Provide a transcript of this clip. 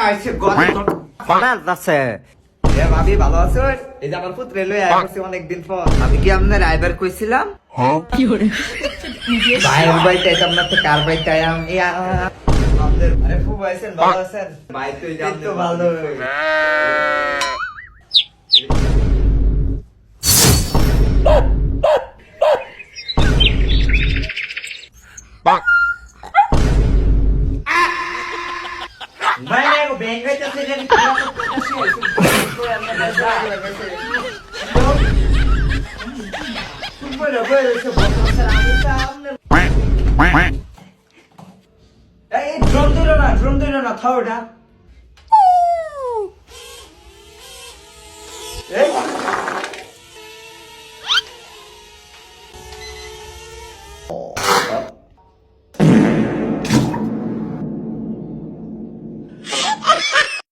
আইছে গত ফাটাল আছে। এ ভাবি ভালো আছো? এই যে আমার পুত্র লই আইছে অনেকদিন পর। আমি কি আপনার আইবার কইছিলাম? হ্যাঁ কি করে ভাইয়ের বাড়িতে আপনার তো কার বাড়িতে আয়াম আমাদের আরে ফুবু আছেন ভালো আছেন? ভাই তো এই তো ভালো। ভাই না গো ব্যাংক যাইতেছে যে কি করতেছে আমরা ব্যবসা লাগাইছে ফুটবল বল এসে বলছে আমি সামনে এই ড্রোন দিলো না থাও এটা এই